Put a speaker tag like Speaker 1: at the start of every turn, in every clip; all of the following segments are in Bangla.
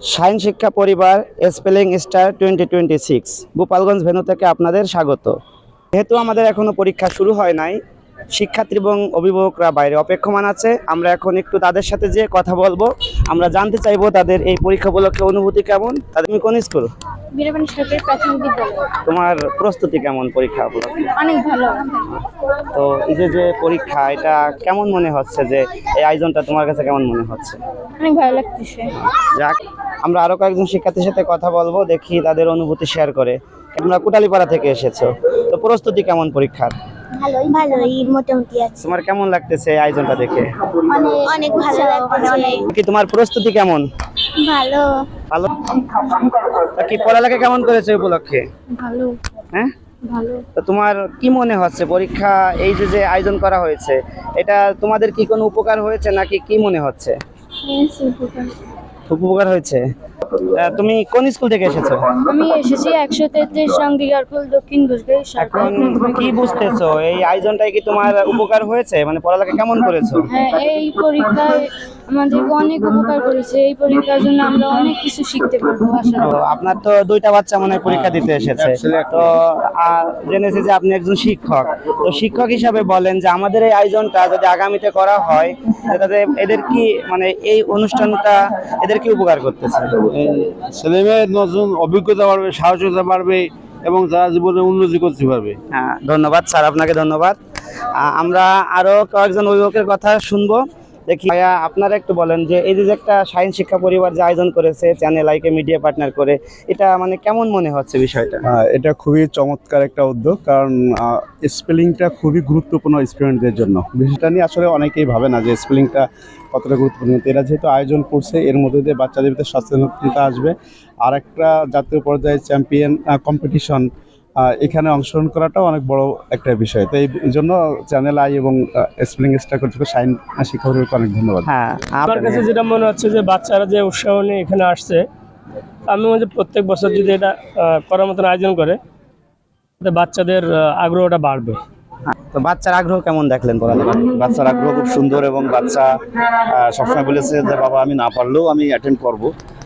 Speaker 1: শাইন শিক্ষা পরিবার স্পেলিং স্টার 2026 গোপালগঞ্জ ভেন্যু থেকে আপনাদের স্বাগত। যেহেতু আমাদের এখনো পরীক্ষা শুরু হয় নাই, শিক্ষার্থী এবং অভিভাবকরা বাইরে অপেক্ষমান আছে। আমরা এখন একটু তাদের সাথে যে কথা বলবো, আমরা জানতে চাইবো তাদের এই পরীক্ষা উপলক্ষে অনুভূতি কেমন। তুমি কোন স্কুল?
Speaker 2: বীরবানী সরকারি প্রাথমিক বিদ্যালয়।
Speaker 1: তোমার প্রস্তুতি কেমন পরীক্ষা উপলক্ষে?
Speaker 2: অনেক ভালো।
Speaker 1: তো এই যে যে পরীক্ষা, এটা কেমন মনে হচ্ছে, যে এই আয়োজনটা তোমার কাছে কেমন মনে হচ্ছে?
Speaker 2: অনেক ভালো লাগতেছে।
Speaker 1: যাক, আমরা আরো কয়েকজন শিক্ষার্থীর সাথে কথা বলবো, দেখি তাদের অনুভূতি শেয়ার করে। তোমরা কোটালীপাড়া থেকে এসেছো, তো প্রস্তুতি কেমন পরীক্ষার?
Speaker 2: ভালোই মোটামুটি আছে।
Speaker 1: তোমার কেমন লাগতেছে এই আয়োজনটা দেখে?
Speaker 2: অনেক ভালো লাগছে।
Speaker 1: কি তোমার প্রস্তুতি কেমন?
Speaker 2: ভালো।
Speaker 1: ভালো। তা কি পড়ালেখা কেমন করেছে এই উপলক্ষে?
Speaker 2: ভালো।
Speaker 1: হ্যাঁ,
Speaker 2: ভালো।
Speaker 1: তো তোমার কি মনে হচ্ছে পরীক্ষা এই যে যে আয়োজন করা হয়েছে, এটা তোমাদের কি কোনো উপকার হয়েছে নাকি কি মনে হচ্ছে? খুব উপকার হয়েছে। তুমি কোন স্কুল থেকে এসেছো?
Speaker 2: আমি এসেছি 133 নং দিগারপুল দক্ষিণ ঘোষগাড়ি
Speaker 1: এখন কি বুঝতেছো, এই আয়োজনটাই কি তোমার উপকার হয়েছে, মানে পড়ালেখা কেমন করেছো?
Speaker 2: হ্যাঁ, এই পরীক্ষায় আমাদেরকে অনেক উপকার করেছে। এই পরীক্ষার জন্য আমরা অনেক কিছু শিখতে পারবো আশা
Speaker 1: তো
Speaker 2: করি।
Speaker 1: আপনার তো দুইটা বাচ্চা মনে হয় পরীক্ষা দিতে এসেছে, তো জেনেছি যে আপনি একজন শিক্ষক। তো শিক্ষক হিসাবে বলেন যে আমাদের এই আয়োজনটা যদি আগামীতে করা হয়, তাতে এদের কি, মানে এই অনুষ্ঠানটা এদের কি উপকার করতেছে?
Speaker 3: ছেলে মেয়ের নতুন অভিজ্ঞতা বাড়বে, সাহসিকতা বাড়বে এবং তারা জীবনে উন্নতি করতে পারবে।
Speaker 1: হ্যাঁ, ধন্যবাদ স্যার, আপনাকে ধন্যবাদ। আমরা আরো কয়েকজন অভিভাবকের কথা শুনবো। দেখি ভাইয়া, আপনারা একটু বলেন যে এই যে যে একটা শাইন শিক্ষা পরিবার যে আয়োজন করেছে চ্যানেল আইকে মিডিয়া পার্টনার করে, এটা মানে কেমন মনে হচ্ছে বিষয়টা?
Speaker 4: এটা খুবই চমৎকার একটা উদ্যোগ, কারণ স্পেলিংটা খুবই গুরুত্বপূর্ণ স্টুডেন্টদের জন্য। বিষয়টা নিয়ে আসলে অনেকেই ভাবে না যে স্পেলিংটা কতটা গুরুত্বপূর্ণ। এরা যেহেতু আয়োজন করছে, এর মধ্যে দিয়ে বাচ্চাদের ভিতরে সচেতনতা আসবে। আর একটা জাতীয় পর্যায়ে চ্যাম্পিয়ন কম্পিটিশন, এখানে অংশগ্রহণ করাটাও অনেক বড় একটা বিষয়। তো এই জন্য চ্যানেল আই এবং স্পেলিং স্টার কর্তৃপক্ষ শাইন শিক্ষা পরিবারকে অনেক ধন্যবাদ।
Speaker 1: হ্যাঁ,
Speaker 5: আমার কাছে যেটা মনে হচ্ছে যে বাচ্চারা যে উৎসাহ নিয়ে এখানে আসছে, আমি মনে হয় প্রত্যেক বছর যদি এটা করার মতন আয়োজন করে, তাতে বাচ্চাদের আগ্রহটা বাড়বে।
Speaker 1: তো বাচ্চার আগ্রহ কেমন দেখলেন পড়ালেখা?
Speaker 4: বাচ্চার আগ্রহ খুব সুন্দর এবং বাচ্চা সবসময় বলেছে যে বাবা আমি না পারলেও আমি অ্যাটেন্ড করব,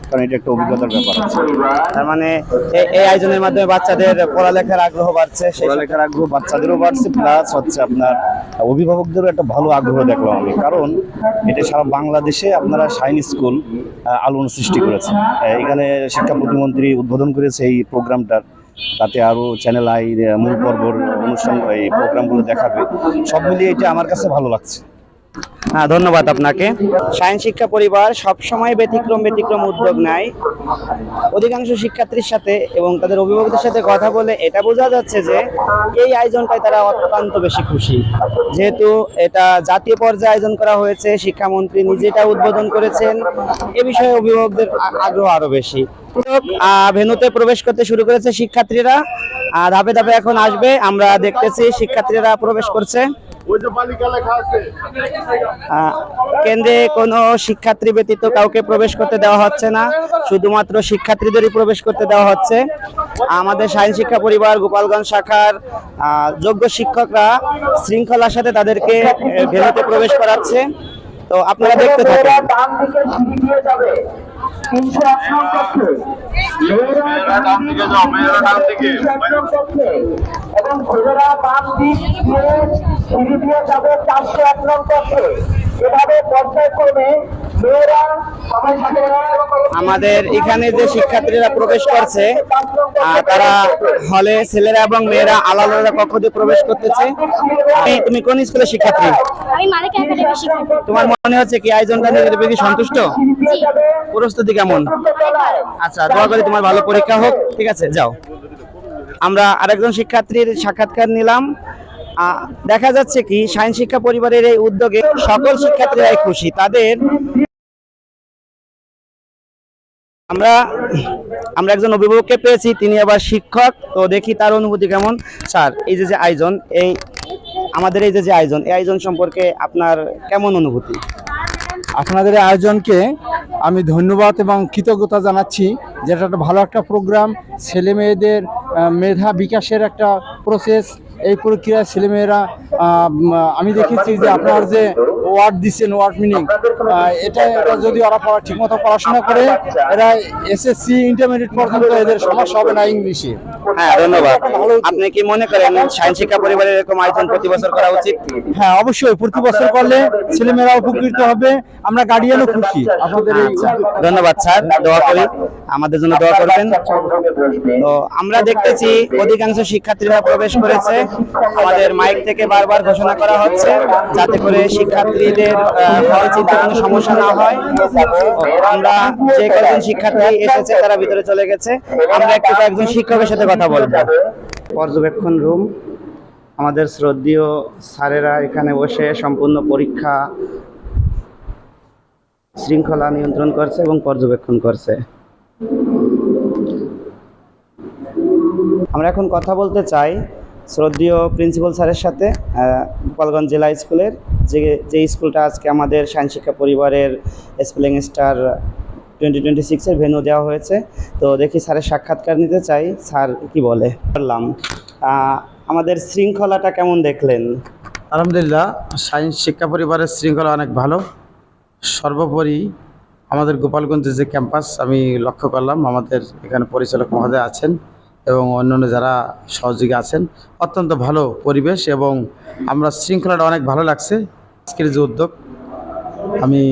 Speaker 4: কারণ এটা একটা অভিজ্ঞতার ব্যাপার আছে।
Speaker 1: তার মানে এই আয়োজনের মাধ্যমে বাচ্চাদের পড়ালেখার আগ্রহ বাড়ছে, সেই
Speaker 4: পড়ালেখার আগ্রহ বাচ্চাদেরও বাড়ছে, প্লাস হচ্ছে আপনার অভিভাবকদেরও একটা ভালো আগ্রহ দেখলাম আমি, কারণ এটা সারা বাংলাদেশে আপনারা শাইন স্কুল আলোড়ন সৃষ্টি করেছে। এখানে শিক্ষা প্রতিমন্ত্রী উদ্বোধন করেছে এই প্রোগ্রামটার, তাতে আরও চ্যানেল আই মূল পর্বর অনুষ্ঠান এই প্রোগ্রামগুলো দেখাবে। সব মিলিয়ে এটা আমার কাছে ভালো লাগছে।
Speaker 1: হ্যাঁ, ধন্যবাদ আপনাকে। শাইন শিক্ষা পরিবার সবসময় ব্যতিক্রম উদ্যোগ নেয়। অধিকাংশ শিক্ষার্থীর সাথে এবং তাদের অভিভাবকদের সাথে কথা বলে এটা বোঝা যাচ্ছে যে এই আয়োজনটায় তারা অত্যন্ত বেশি খুশি। যেহেতু এটা জাতীয় পর্যায়ে আয়োজন করা হয়েছে, শিক্ষামন্ত্রী নিজে এটা উদ্বোধন করেছেন, এ বিষয়ে অভিভাবকদের আগ্রহ আরো বেশি। ভেন্যুতে প্রবেশ করতে শুরু করেছে শিক্ষার্থীরা, ধাপে ধাপে এখন আসবে। আমরা দেখতেছি শিক্ষার্থীরা প্রবেশ করছে। কেন্দ্রে কোনো শিক্ষার্থী ব্যতীত কাউকে প্রবেশ করতে দেওয়া হচ্ছে না, শুধুমাত্র শিক্ষার্থীদেরই প্রবেশ করতে দেওয়া হচ্ছে। আমাদের শাইন শিক্ষা পরিবার গোপালগঞ্জ শাখার যোগ্য শিক্ষকরা শৃঙ্খলার সাথে তাদেরকে ভেন্যুতে প্রবেশ করাচ্ছে। তো আপনারা দেখতে থাকেন।
Speaker 6: এবং ছেলেরা বাম দিক দিয়ে সিঁড়ি দিয়ে যাবে 401 নং কক্ষে। এভাবে পর্যায়ক্রমে মেয়েরা সবাই সাথে
Speaker 1: আমাদের এখানে যে শিক্ষার্থীরা প্রবেশ করছে, তারা হলে ছেলেরা এবং মেয়েরা আলাদা আলাদা কক্ষ দিয়ে প্রবেশ করতেছে। তুমি কোন স্কুলের শিক্ষার্থী?
Speaker 2: আমি মালিক একাডেমি শিক্ষার্থী।
Speaker 1: তোমার মনে হচ্ছে কি আয়োজনটা নিয়ে কি সন্তুষ্ট? প্রস্তুতি কেমন? আচ্ছা, দোয়া করি তোমার ভালো পরীক্ষা হোক। ঠিক আছে, যাও। আমরা আরেকজন শিক্ষার্থীর সাক্ষাৎকার নিলাম। দেখা যাচ্ছে কি শাইন শিক্ষা পরিবারের এই উদ্যোগে সকল শিক্ষার্থীরাই খুশি। তাদের আমরা একজন অভিভাবককে পেয়েছি, তিনি আবার শিক্ষক। তো দেখি তার অনুভূতি কেমন। স্যার, এই যে আয়োজন, আমাদের এই যে আয়োজন, এই আয়োজন সম্পর্কে আপনার কেমন অনুভূতি?
Speaker 7: আপনাদের আয়োজনকে আমি ধন্যবাদ এবং কৃতজ্ঞতা জানাচ্ছি। যেটা একটা ভালো একটা প্রোগ্রাম, ছেলে মেয়েদের মেধা বিকাশের একটা প্রসেস, এই প্রক্রিয়ায় ছেলেমেয়েরা আমি দেখেছি যে আপনার যে ওয়ার্ড দিচ্ছেন, ওয়ার্ড মিনিং, এটা যদি ওরা ঠিকমতো পড়াশোনা করে, এরা এসএসসি ইন্টারমিডিয়েট পর্যন্ত এদের সমস্যা হবে না ইংলিশে।
Speaker 1: হ্যাঁ, ধন্যবাদ। আপনি কি মনে করেন সায়েন্স শিক্ষা পরিবারের এরকম আয়োজন প্রতি বছর করা উচিত?
Speaker 7: হ্যাঁ, অবশ্যই প্রতি বছর করলে ছেলেমেয়েরা উপকৃত হবে, আমরা গার্ডিয়ানও খুশি। আপনাদের এই
Speaker 1: আচ্ছা, ধন্যবাদ স্যার, দোয়া করি, আমাদের জন্য দোয়া করবেন। তো আমরা দেখতেছি অধিকাংশ শিক্ষার্থীরা প্রবেশ করেছে। আমাদের মাইক থেকে বারবার ঘোষণা করা হচ্ছে যাতে করে শিক্ষার্থীদের ভয় চিন্তা কোনো সমস্যা না হয়। আমরা যে কয়েকজন শিক্ষার্থী এসেছে তারা ভিতরে চলে গেছে, আমরা একটু কয়েকজন শিক্ষকের সাথে কথা বলবো। পর্যবেক্ষণ রুম, আমাদের শ্রদ্ধেয় স্যারেরা এখানে বসে সম্পূর্ণ পরীক্ষা শৃঙ্খলা নিয়ন্ত্রণ করছে এবং পর্যবেক্ষণ করছে। আমরা এখন কথা বলতে চাই শ্রদ্ধেয় প্রিন্সিপাল স্যারের সাথে, গোপালগঞ্জ জেলা স্কুলের, যে স্কুলটা আজকে আমাদের সায়েন্স শিক্ষা পরিবারের স্পেলিং স্টার 2026-এর ভেন্যু দেওয়া হয়েছে। তো দেখি স্যারের সাক্ষাৎকার নিতে চাই, স্যার কি বলে। বললাম, আমাদের শৃঙ্খলাটা কেমন দেখলেন?
Speaker 8: আলহামদুলিল্লাহ, সায়েন্স শিক্ষা পরিবারের শৃঙ্খলা অনেক ভালো। সর্বোপরি আমাদের গোপালগঞ্জের যে ক্যাম্পাস আমি লক্ষ্য করলাম, আমাদের এখানে পরিচালক মহোদয় আছেন এবং অন্যান্য যারা সহযোগী আছেন, অত্যন্ত ভালো পরিবেশ এবং আমরা শৃঙ্খলাটা অনেক ভালো লাগছে। আজকের যে উদ্যোগ, আমি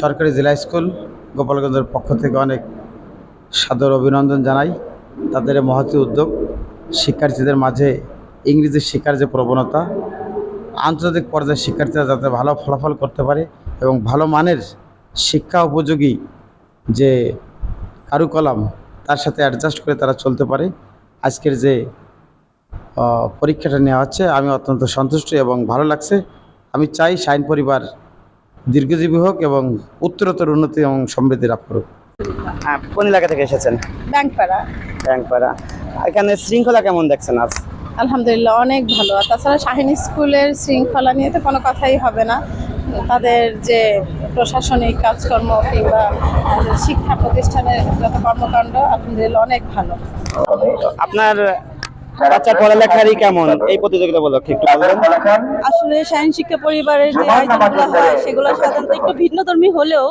Speaker 8: সরকারি জেলা স্কুল গোপালগঞ্জের পক্ষ থেকে অনেক সাদর অভিনন্দন জানাই। তাদের এই মহতী উদ্যোগ শিক্ষার্থীদের মাঝে ইংরেজি শেখার যে প্রবণতা, আন্তর্জাতিক পর্যায়ে শিক্ষার্থীরা যাতে ভালো ফলাফল করতে পারে এবং ভালো মানের শিক্ষা উপযোগী যে কারুকলাম তার সাথে অ্যাডজাস্ট করে তারা চলতে পারে, আজকের যে পরীক্ষাটা নেওয়া হচ্ছে আমি অত্যন্ত সন্তুষ্ট এবং ভালো লাগছে। আমি চাই সাইন পরিবার দীর্ঘজীবী হোক এবং উত্তরোত্তর উন্নতি এবং সমৃদ্ধি লাভ করুক।
Speaker 1: কোন এলাকা থেকে এসেছেন?
Speaker 9: ব্যাংকপাড়া।
Speaker 1: ব্যাংকপাড়া। এখানে শৃঙ্খলা কেমন দেখছেন আজ?
Speaker 9: আলহামদুলিল্লাহ, অনেক ভালো। আর তাছাড়া শাহীন স্কুলের শৃঙ্খলা নিয়ে তো কোনো কথাই হবে না। তাদের যে প্রশাসনিক কাজকর্ম কিংবা শিক্ষা প্রতিষ্ঠানের যত কর্মকাণ্ড আলহামদুলিল্লাহ অনেক ভালো।
Speaker 1: আপনার বাচ্চার পড়ালেখারই কেমন এই প্রতিযোগিতা উপলক্ষে একটু বলবেন?
Speaker 9: আসলে শাহীন শিক্ষা পরিবারের যে আয়োজনগুলো হয় সেগুলো সাধারণত একটু ভিন্নধর্মী হলেও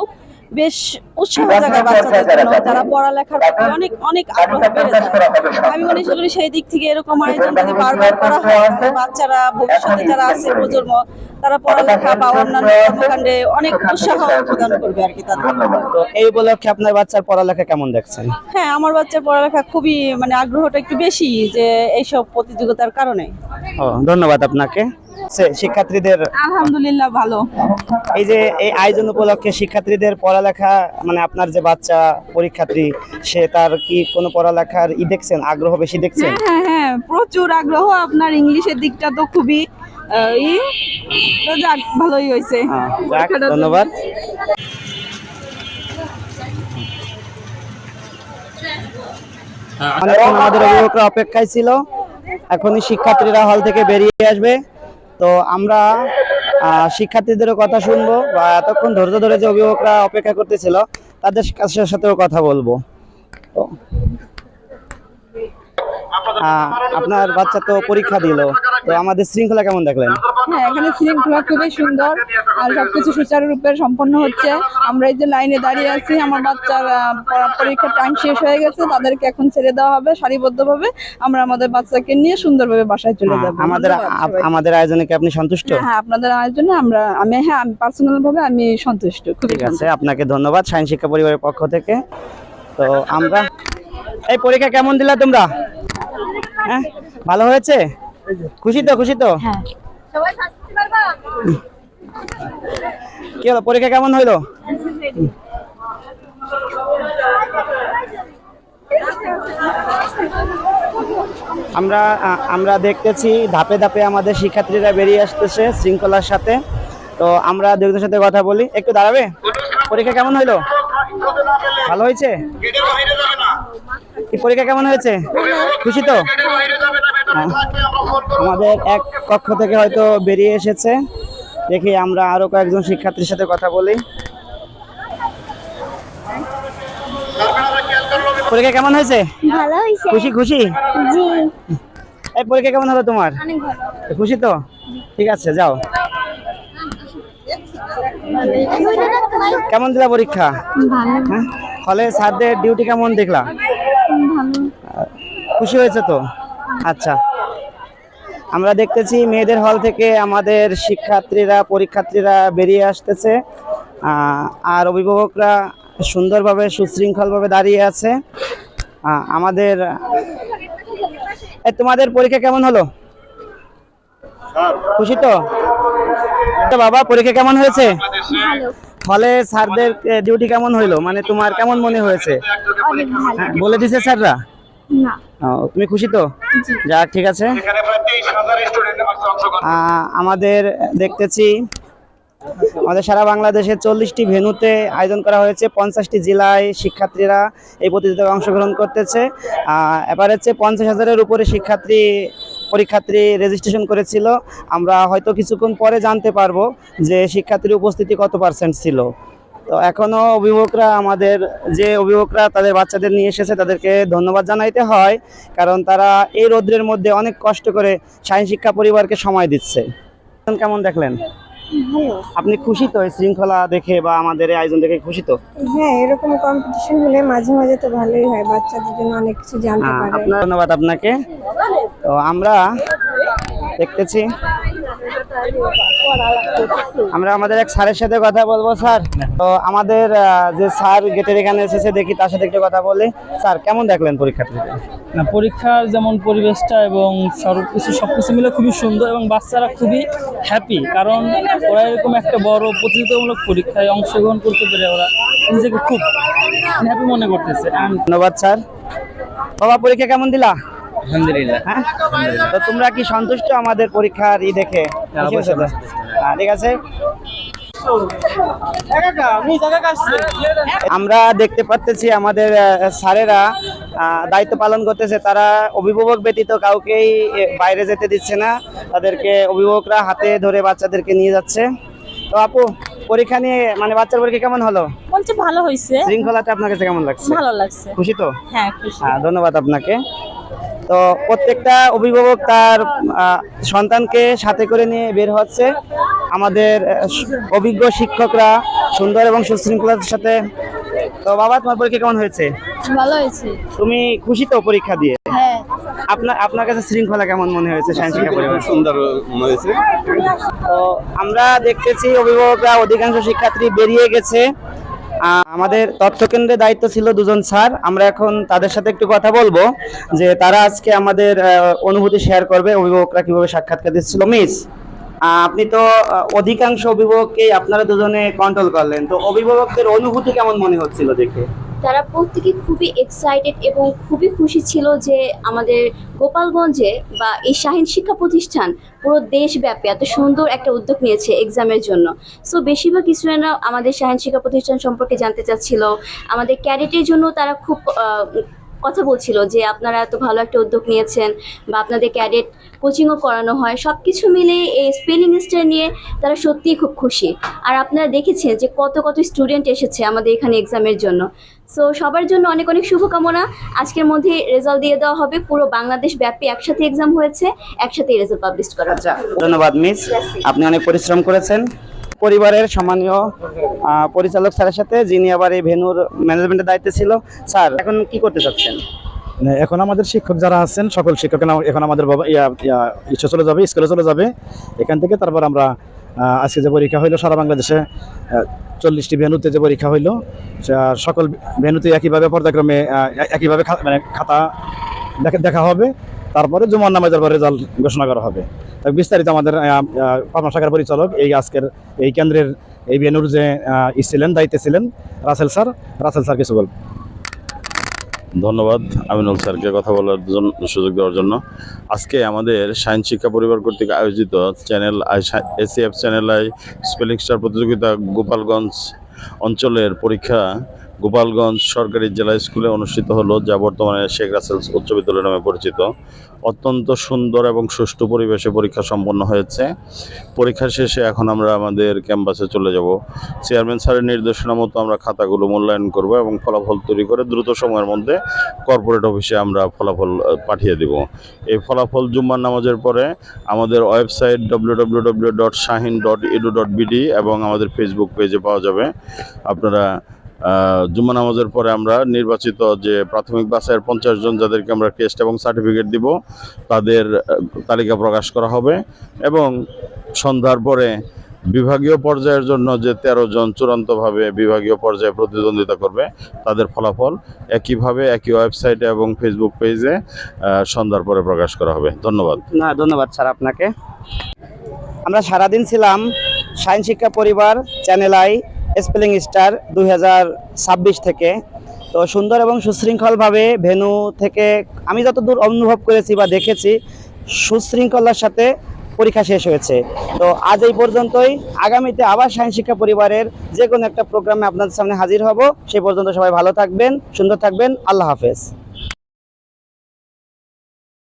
Speaker 9: বেশ উৎসাহ জাগায় বাচ্চাদের জন্য, যারা পড়ালেখার প্রতি অনেক অনেক আগ্রহ বেড়ে যায়। আমি মনে করি সেই দিক থেকে এরকম আয়োজন যদি বারবার করা হয়, বাচ্চারা ভবিষ্যতে যারা আছে প্রজন্ম, তারা পড়ালেখা বা অন্যান্য কর্মকাণ্ডে অনেক উৎসাহ প্রদান করবে আর কি তাদের।
Speaker 1: তো এই উপলক্ষে আপনার বাচ্চার পড়ালেখা কেমন দেখছেন?
Speaker 9: হ্যাঁ, আমার বাচ্চার পড়ালেখা খুবই আগ্রহটা একটু বেশি যে এইসব প্রতিযোগিতার কারণে।
Speaker 1: ধন্যবাদ আপনাকে। শিক্ষার্থীদের
Speaker 9: আলহামদুলিল্লাহ ভালো।
Speaker 1: এই যে এই আয়োজন উপলক্ষে শিক্ষার্থীদের পড়ালেখা, আপনার যে বাচ্চা পরীক্ষার্থী, সে তার কি কোনো পড়ালেখার দেখছেন, আগ্রহ বেশি দেখছেন?
Speaker 9: হ্যাঁ, প্রচুর আগ্রহ। আপনার ইংলিশের দিকটা তো খুবই যাক, ভালোই হয়েছে।
Speaker 1: ধন্যবাদ। আমাদের অভিভাবকরা অপেক্ষায় ছিল, এখনই শিক্ষার্থীরা হল থেকে বেরিয়ে আসবে। তো আমরা শিক্ষার্থীদেরও কথা শুনবো বা এতক্ষণ ধৈর্য ধরে যে অভিভাবকরা অপেক্ষা করতেছিল তাদের সাথেও কথা বলবো। তো আপনার বাচ্চা তো পরীক্ষা দিল, তো আমাদের শৃঙ্খলা কেমন দেখলেন?
Speaker 9: হ্যাঁ, এখানে শৃঙ্খলা খুবই সুন্দর আর সবকিছু সুচারুরূপে সম্পন্ন হচ্ছে। আমরা এই যে লাইনে দাঁড়িয়ে আছি, আমার বাচ্চার পরীক্ষার টাইম শেষ হয়ে গেছে, তাদেরকে এখন ছেড়ে দেওয়া হবে সারিবদ্ধভাবে। আমরা আমাদের বাচ্চাকে নিয়ে সুন্দরভাবে বাসায় চলে যাবো।
Speaker 1: আমাদের আয়োজনে কি আপনি সন্তুষ্ট?
Speaker 9: হ্যাঁ, আপনাদের আয়োজনে আমি পার্সোনাল ভাবে আমি সন্তুষ্ট।
Speaker 1: ঠিক আছে, আপনাকে ধন্যবাদ সায়েন্স শিক্ষা পরিবারের পক্ষ থেকে। তো আমরা এই পরীক্ষা কেমন দিলা তোমরা? হ্যাঁ, ভালো হয়েছে? খুশি তো?
Speaker 2: হ্যাঁ।
Speaker 1: কি হলো, পরীক্ষা কেমন হইলো? আমরা দেখতেছি ধাপে ধাপে আমাদের শিক্ষার্থীরা বেরিয়ে আসতেছে শৃঙ্খলার সাথে। তো আমরা দুজনের সাথে কথা বলি। একটু দাঁড়াবে? পরীক্ষা কেমন হইলো? ভালো হয়েছে? কি পরীক্ষা কেমন হয়েছে? খুশি তো? আমাদের এক কক্ষ থেকে হয়তো বেরিয়ে এসেছে, দেখি আমরা আরো কয়েকজন শিক্ষার্থীর সাথে কথা বলি। পরীক্ষা কেমন হয়েছে?
Speaker 2: ভালো হয়েছে।
Speaker 1: খুশি?
Speaker 2: জি।
Speaker 1: এই পরীক্ষা কেমন হলো তোমার?
Speaker 2: অনেক ভালো।
Speaker 1: খুশি তো? ঠিক আছে, যাও। কেমন দিলা পরীক্ষা?
Speaker 2: ভালো।
Speaker 1: হ্যাঁ, হলে স্যারদের ডিউটি কেমন দেখলা?
Speaker 2: ভালো।
Speaker 1: খুশি হয়েছে তো? আচ্ছা, আমরা দেখতেছি মেয়েদের হল থেকে আমাদের শিক্ষার্থীরা পরীক্ষার্থীরা বেরিয়ে আসতেছে, আর অভিভাবকরা সুন্দরভাবে সুশৃঙ্খলভাবে দাঁড়িয়ে আছে। আমাদের তোমাদের পরীক্ষা কেমন হলো? খুশি তো? তো বাবা, পরীক্ষা কেমন হয়েছে? হলে স্যারদের ডিউটি কেমন হইলো, মানে তোমার কেমন মনে হয়েছে?
Speaker 2: অনেক ভালো।
Speaker 1: হ্যাঁ, বলে দিছে স্যাররা?
Speaker 2: না।
Speaker 1: তুমি খুশি তো? যাক, ঠিক আছে। আমাদের দেখতেছি আমাদের সারা বাংলাদেশে 40টি ভেন্যুতে আয়োজন করা হয়েছে, 50টি জেলায় শিক্ষার্থীরা এই প্রতিযোগিতায় অংশগ্রহণ করতেছে। এবার হচ্ছে 50,000-এর উপরে পরীক্ষার্থী রেজিস্ট্রেশন করেছিল। আমরা হয়তো কিছুক্ষণ পরে জানতে পারবো যে শিক্ষার্থীর উপস্থিতি কত % ছিল। তো এখনো অভিভাবকরা তাদের বাচ্চাদের নিয়ে এসেছে, তাদেরকে ধন্যবাদ জানাইতে হয়, কারণ তারা এই রৌদ্রের মধ্যে অনেক কষ্ট করে শাহীন শিক্ষা পরিবারকে সময় দিচ্ছে। কেমন দেখলেন? আপনি খুশি তো এই শৃঙ্খলা দেখে বা আমাদের এই আয়োজন দেখে খুশি তো?
Speaker 10: হ্যাঁ, এরকম কম্পিটিশন হলে মাঝে মাঝে তো ভালোই হয়, বাচ্চাদের জন্য অনেক কিছু জানতে পারে।
Speaker 1: ধন্যবাদ আপনাকে। তো আমরা দেখতেছি আমরা আমাদের এক স্যারের সাথে কথা বলবো। স্যার, তো আমাদের যে স্যার গেটের এখানে এসেছে, দেখি তার সাথে একটু কথা বলি। স্যার, কেমন দেখলেন পরীক্ষার্থীদের?
Speaker 5: না, পরীক্ষার যেমন পরিবেশটা এবং সবকিছু মিলে খুবই সুন্দর এবং বাচ্চারা খুবই হ্যাপি, কারণ ওরা এরকম একটা বড় প্রতিযোগিতামূলক পরীক্ষায় অংশগ্রহণ করতে পেরে ওরা নিজেকে খুব হ্যাপি মনে করতেছে।
Speaker 1: ধন্যবাদ স্যার। বাবা, পরীক্ষা কেমন দিলা?
Speaker 5: আলহামদুলিল্লাহ।
Speaker 1: হ্যাঁ, তো তোমরা কি সন্তুষ্ট আমাদের পরীক্ষার দেখে? খুশি হয়েছো তো? ঠিক আছে। আমরা দেখতে পাচ্ছি আমাদের স্যারেরা দায়িত্ব পালন করতেছে, তারা অভিভাবক ব্যতীত কাউকেই বাইরে যেতে দিচ্ছে না, তাদেরকে অভিভাবকরা হাতে ধরে বাচ্চাদেরকে নিয়ে যাচ্ছে। তো আপু, পরীক্ষা নিয়ে মানে বাচ্চার পরীক্ষা কেমন হলো?
Speaker 9: বলছে ভালো হয়েছে।
Speaker 1: শৃঙ্খলাটা আপনার কাছে কেমন লাগছে?
Speaker 9: ভালো লাগছে।
Speaker 1: খুশি তো?
Speaker 9: হ্যাঁ, খুশি।
Speaker 1: ধন্যবাদ আপনাকে। তো প্রত্যেকটা অভিভাবক তার সন্তানকে সাথে করে নিয়ে বের হচ্ছে। আমাদের অভিজ্ঞ শিক্ষকরা সুন্দর এবং সুশৃঙ্খলার সাথে। তো বাবা, তোমার পরীক্ষা কেমন হয়েছে?
Speaker 2: ভালো হয়েছে।
Speaker 1: তুমি খুশি তো পরীক্ষা দিয়ে?
Speaker 2: হ্যাঁ।
Speaker 1: আপনার কাছে শৃঙ্খলা কেমন মনে হয়েছে? শাহীন শিক্ষা পরিবার
Speaker 3: সুন্দর মনে হয়েছে।
Speaker 1: তো আমরা দেখতেছি অভিভাবকরা অধিকাংশ শিক্ষার্থী বেরিয়ে গেছে। আমাদের তথ্য কেন্দ্রে দায়িত্ব ছিল 2 জন স্যার। আমরা এখন তাদের সাথে একটু কথা বলবো যে তারা আজকে আমাদের অনুভূতি শেয়ার করবে, অভিভাবকরা কিভাবে সাক্ষাৎকার দিচ্ছিল। মিস, আপনি তো অধিকাংশ অভিভাবককেই আপনারা দুজনে কন্ট্রোল করলেন, তো অভিভাবকদের অনুভূতি কেমন মনে হচ্ছিল দেখে?
Speaker 11: তারা প্রত্যেকে খুবই এক্সাইটেড এবং খুবই খুশি ছিল যে আমাদের গোপালগঞ্জে বা এই শাহীন শিক্ষা প্রতিষ্ঠান পুরো দেশব্যাপী এত সুন্দর একটা উদ্যোগ নিয়েছে এক্সামের জন্য। সো বেশিরভাগ স্টুডেন্টরা আমাদের শাহীন শিক্ষা প্রতিষ্ঠান সম্পর্কে জানতে চাচ্ছিল। আমাদের ক্যাডেটের জন্য তারা খুব কথা বলছিল যে আপনারা এত ভালো একটা উদ্যোগ নিয়েছেন বা আপনাদের ক্যাডেট কোচিংও করানো হয়, সব কিছু মিলে এই স্পেলিং স্টার নিয়ে তারা সত্যিই খুব খুশি। আর আপনারা দেখেছেন যে কত স্টুডেন্ট এসেছে আমাদের এখানে এক্সামের জন্য। সো সবার জন্য অনেক শুভকামনা। আজকের মধ্যে রেজাল্ট দিয়ে দেওয়া হবে, পুরো বাংলাদেশ ব্যাপী একসাথে এক্সাম হয়েছে, একসাথে রেজাল্ট পাবলিশ করা।
Speaker 1: আচ্ছা, ধন্যবাদ মিস, আপনি অনেক পরিশ্রম করেছেন। পরিবারের সম্মানীয় পরিচালক স্যারের সাথে, যিনি আবার এই ভেন্যুর ম্যানেজমেন্টের দায়িত্বে ছিল। স্যার, এখন কি করতে চাচ্ছেন?
Speaker 7: এখন আমাদের শিক্ষক যারা আছেন সকল শিক্ষক এখন আমাদের চলে যাবে, স্কুলে চলে যাবে। এখান থেকে তারপর আমরা আজকে যে পরীক্ষা হইলো সারা বাংলাদেশে 40টি ভেন্যুতে যে পরীক্ষা হইলো, সকল ভেন্যুতে একইভাবে পর্যায়ক্রমে একইভাবে খাতা দেখা হবে। তারপরে জুমার নামাজের পর রেজাল্ট ঘোষণা করা হবে। বিস্তারিত আমাদের পাবনা শাখার পরিচালক আজকের এই কেন্দ্রের এই ভেন্যুর যে ছিলেন, দায়িত্বে ছিলেন রাসেল স্যার কিছু বল।
Speaker 12: ধন্যবাদ আমিনুল স্যারকে কথা বলার জন্য, সুযোগ দেওয়ার জন্য। আজকে আমাদের শাহীন শিক্ষা পরিবার কর্তৃক আয়োজিত ACF channel I spelling star প্রতিযোগিতা গোপালগঞ্জ অঞ্চলের পরীক্ষা গোপালগঞ্জ সরকারি জেলা স্কুলে অনুষ্ঠিত হলো, যা বর্তমানে শেখ রাসেলস উচ্চ বিদ্যালয় নামে পরিচিত। অত্যন্ত সুন্দর এবং সুষ্ঠু পরিবেশে পরীক্ষা সম্পন্ন হয়েছে। পরীক্ষা শেষে এখন আমরা আমাদের ক্যাম্পাসে চলে যাব। চেয়ারম্যান স্যারের নির্দেশনা মতো আমরা খাতাগুলো মূল্যায়ন করব এবং ফলাফল তৈরি করে দ্রুত সময়ের মধ্যে কর্পোরেট অফিসে আমরা ফলাফল পাঠিয়ে দেব। এই ফলাফল জুম্মার নামাজের পরে আমাদের ওয়েবসাইট www.shahin.edu.bd এবং আমাদের ফেসবুক পেজে পাওয়া যাবে। আপনারা জুম্মা নামাজের পরে আমরা নির্বাচিত যে প্রাথমিক বাছাইয়ের 50 জন যাদেরকে আমরা টেস্ট এবং সার্টিফিকেট দিব, তাদের তালিকা প্রকাশ করা হবে এবং সন্ধ্যার পরে বিভাগীয় পর্যায়ের জন্য যে 13 জন চূড়ান্তভাবে বিভাগীয় পর্যায়ে প্রতিদ্বন্দ্বিতা করবে, তাদের ফলাফল একইভাবে একই ওয়েবসাইটে এবং ফেসবুক পেজে সন্ধ্যার পরে প্রকাশ করা হবে। ধন্যবাদ।
Speaker 1: ধন্যবাদ স্যার আপনাকে। আমরা সারাদিন ছিলাম শাহিন শিক্ষা পরিবার চ্যানেল আই স্পেলিং স্টার 2026 থেকে। তো সুন্দর এবং সুশৃঙ্খলভাবে ভেন্যু থেকে আমি যতদূর অনুভব করেছি বা দেখেছি, সুশৃঙ্খলার সাথে পরীক্ষা শেষ হয়েছে। তো আজ এই পর্যন্তই। আগামীতে আবার শাহিন শিক্ষা পরিবারের যে কোনো একটা প্রোগ্রামে আপনাদের সামনে হাজির হব। সেই পর্যন্ত সবাই ভালো থাকবেন, সুন্দর থাকবেন। আল্লাহ হাফেজ।